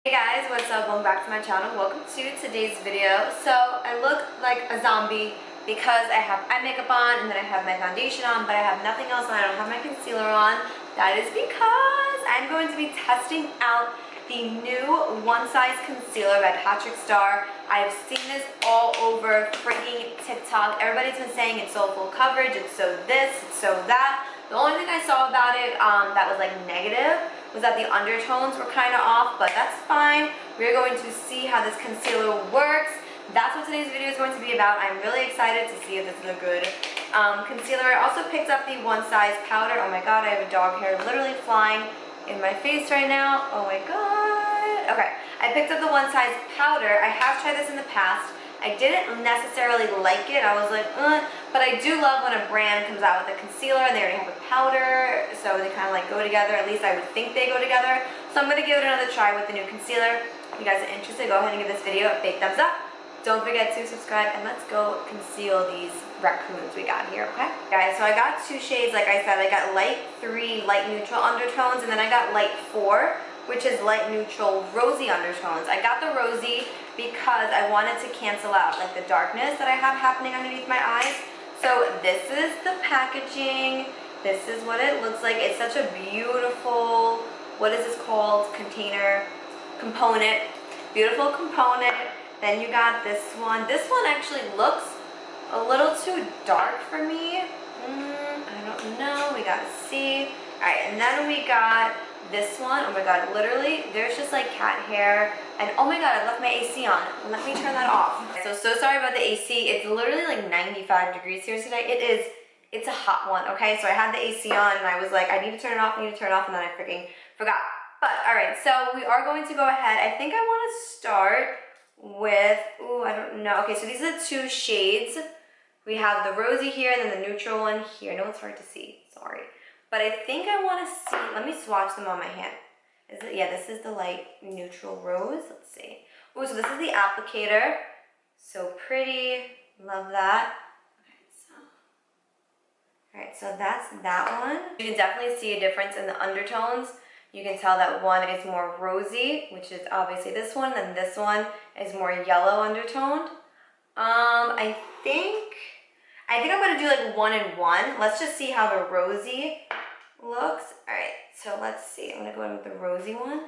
Hey guys, what's up? Welcome back to my channel. Welcome to today's video. So I look like a zombie because I have eye makeup on and then I have my foundation on, but I have nothing else and I don't have my concealer on. That is because I'm going to be testing out the new One Size Concealer by Patrick Starr. I've seen this all over freaking TikTok. Everybody's been saying it's so full coverage, it's so this, it's so that. The only thing I saw about it that was like negative was that the undertones were kind of off, but that's fine. We're going to see how this concealer works. That's what today's video is going to be about. I'm really excited to see if this is a good concealer. I also picked up the One Size powder. Oh my god, I have a dog hair literally flying in my face right now. Oh my god. Okay, I picked up the One Size powder. I have tried this in the past. I didn't necessarily like it. I was like, but I do love when a brand comes out with a concealer and they already have a powder, so they kind of like go together. At least I would think they go together. So I'm going to give it another try with the new concealer. If you guys are interested, go ahead and give this video a big thumbs up. Don't forget to subscribe, and let's go conceal these raccoons we got here, okay? Guys, so I got two shades, like I said. I got light 3 light neutral undertones, and then I got light 4, which is light neutral rosy undertones. I got the rosy because I wanted to cancel out like the darkness that I have happening underneath my eyes. So this is the packaging. This is what it looks like. It's such a beautiful, what is this called? Component. Beautiful component. Then you got this one. This one actually looks a little too dark for me. I don't know. We gotta see. Alright, and then we got this one. Oh my god, literally, there's just like cat hair. And oh my god, I left my AC on. Let me turn that off. So sorry about the AC. It's literally like 95 degrees here today. It's a hot one, okay? So I had the AC on and I was like, I need to turn it off, and then I freaking forgot. But alright, so we are going to go ahead. I think I want to start with, I don't know. Okay, so these are the two shades. We have the rosy here and then the neutral one here. I know it's hard to see, sorry. But I think I want to see, let me swatch them on my hand. Yeah, this is the light neutral rose. Let's see. Oh, so this is the applicator. So pretty. Love that. Alright, so that's that one. You can definitely see a difference in the undertones. You can tell that one is more rosy, which is obviously this one, and this one is more yellow undertoned. I think I'm going to do like 1 and 1. Let's just see how the rosy looks. Alright, so let's see. I'm going to go in with the rosy one.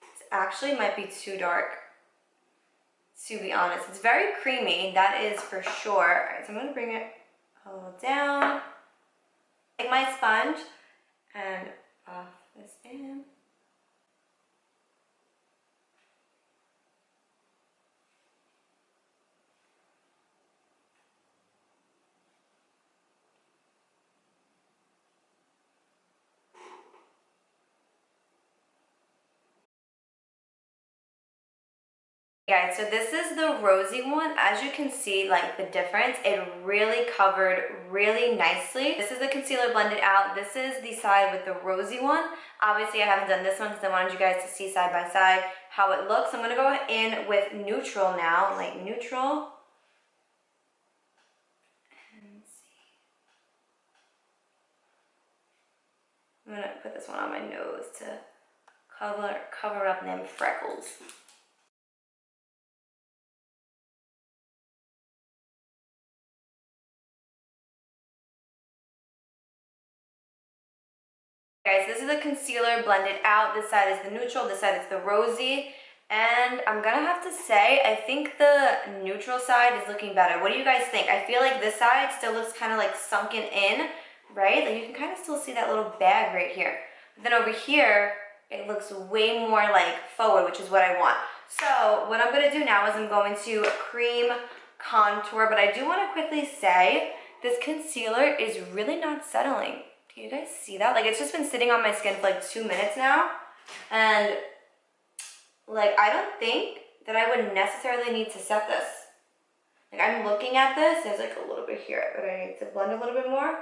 It actually might be too dark, to be honest. It's very creamy, that is for sure. Alright, so I'm going to bring it a little down. Take my sponge and buff this in. Guys, so this is the rosy one. As you can see, like the difference, it really covered really nicely. This is the concealer blended out. This is the side with the rosy one. Obviously, I haven't done this one because I wanted you guys to see side by side how it looks. I'm gonna go in with neutral now, like neutral. I'm gonna put this one on my nose to cover up them freckles. Guys, this is the concealer blended out. This side is the neutral, this side is the rosy. And I'm gonna have to say, I think the neutral side is looking better. What do you guys think? I feel like this side still looks kind of like sunken in, right? Like you can kind of still see that little bag right here. But then over here, it looks way more like forward, which is what I want. So what I'm gonna do now is I'm going to cream contour, but I do wanna quickly say, this concealer is really not settling. Do you guys see that? Like it's just been sitting on my skin for like 2 minutes now. And like I don't think that I would necessarily need to set this. Like I'm looking at this, there's like a little bit here that I need to blend a little bit more.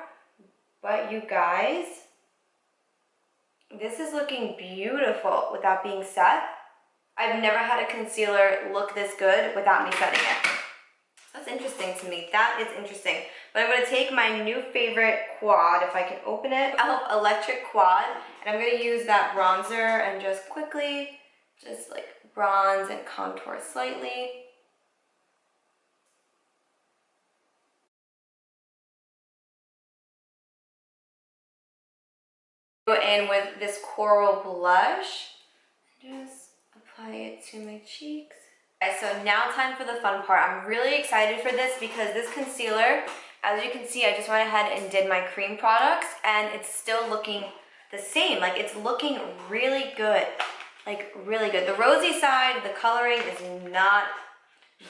But you guys, this is looking beautiful without being set. I've never had a concealer look this good without me setting it. That's interesting to me. That is interesting. But I'm gonna take my new favorite quad, if I can open it, e.l.f. Electric Quad, and I'm gonna use that bronzer and just quickly, just like bronze and contour slightly. Go in with this coral blush, and just apply it to my cheeks. Okay, so now time for the fun part. I'm really excited for this because this concealer, as you can see, I just went ahead and did my cream products and it's still looking the same. Like, it's looking really good, like really good. The rosy side, the coloring is not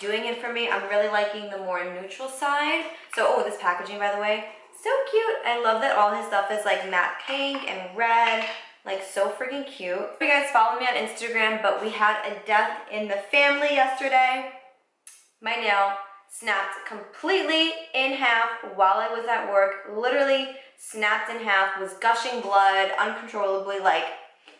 doing it for me. I'm really liking the more neutral side. So, oh, this packaging, by the way, so cute. I love that all his stuff is like matte pink and red. Like, so freaking cute. You guys follow me on Instagram, but we had a death in the family yesterday. My nail snapped completely in half while I was at work. Literally snapped in half, was gushing blood uncontrollably, like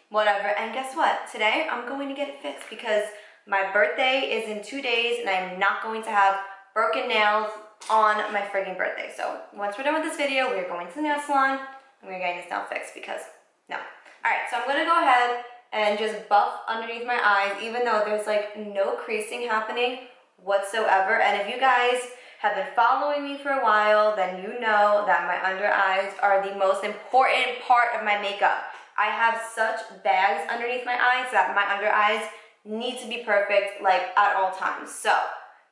whatever. And guess what? Today I'm going to get it fixed because my birthday is in 2 days and I'm not going to have broken nails on my frigging birthday. So once we're done with this video, we're going to the nail salon and we're getting this nail fixed because no. Alright, so I'm going to go ahead and just buff underneath my eyes, even though there's like no creasing happening whatsoever. And if you guys have been following me for a while, then you know that my under eyes are the most important part of my makeup. I have such bags underneath my eyes that my under eyes need to be perfect, like at all times. So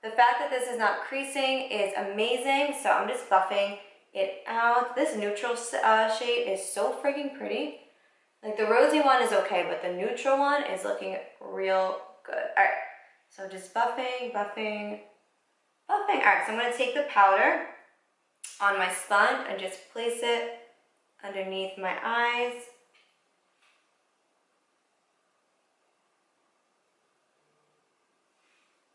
the fact that this is not creasing is amazing. So I'm just buffing it out. This neutral shade is so freaking pretty. Like, the rosy one is okay, but the neutral one is looking real good. All right, so just buffing, buffing, buffing. All right, so I'm gonna take the powder on my sponge and just place it underneath my eyes.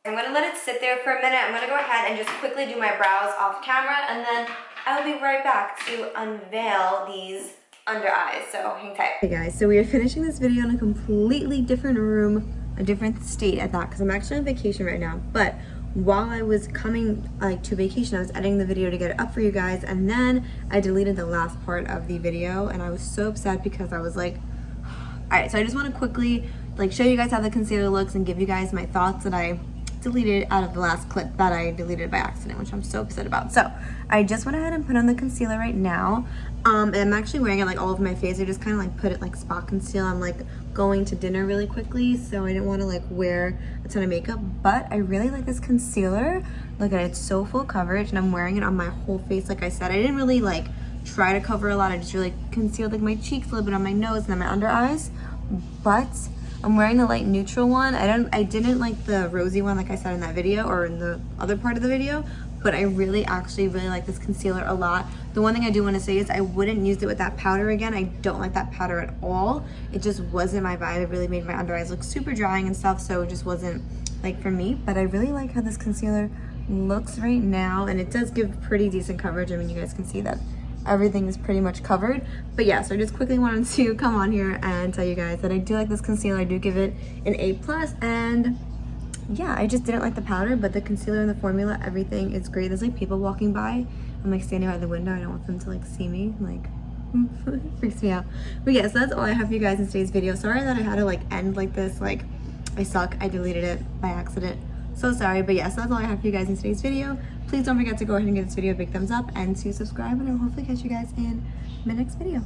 I'm gonna let it sit there for a minute. I'm gonna go ahead and just quickly do my brows off camera, and then I'll be right back to unveil these under eyes, so hang tight. Hey guys, so we are finishing this video in a completely different room, a different state at that, because I'm actually on vacation right now. But while I was coming to vacation, I was editing the video to get it up for you guys, and then I deleted the last part of the video, and I was so upset because I was like, all right, so I just want to quickly show you guys how the concealer looks and give you guys my thoughts that I deleted out of the last clip that I deleted by accident, which I'm so upset about. So I just went ahead and put on the concealer right now. And I'm actually wearing it like all over my face. I just kind of put it like spot conceal. I'm like going to dinner really quickly, so I didn't want to wear a ton of makeup, but I really like this concealer. Look at it, it's so full coverage, and I'm wearing it on my whole face. Like I said, I didn't really try to cover a lot. I just really concealed my cheeks, a little bit on my nose, and then my under eyes. But I'm wearing the light neutral one. I didn't like the rosy one like I said in that video or in the other part of the video, but I really like this concealer a lot. The one thing I do want to say is I wouldn't use it with that powder again. I don't like that powder at all. It just wasn't my vibe. It really made my under eyes look super drying and stuff, so it just wasn't for me. But I really like how this concealer looks right now, and it does give pretty decent coverage. I mean, you guys can see that everything is pretty much covered. But yeah, so I just quickly wanted to come on here and tell you guys that I do like this concealer. I do give it an A+, and yeah, I just didn't like the powder, but the concealer and the formula, everything is great. There's people walking by. I'm standing by the window. I don't want them to see me. It freaks me out. But yeah, so that's all I have for you guys in today's video. Sorry that I had to end like this. I suck. I deleted it by accident. So sorry, but yes, that's all I have for you guys in today's video. Please don't forget to go ahead and give this video a big thumbs up and to subscribe, and I'll hopefully catch you guys in my next video.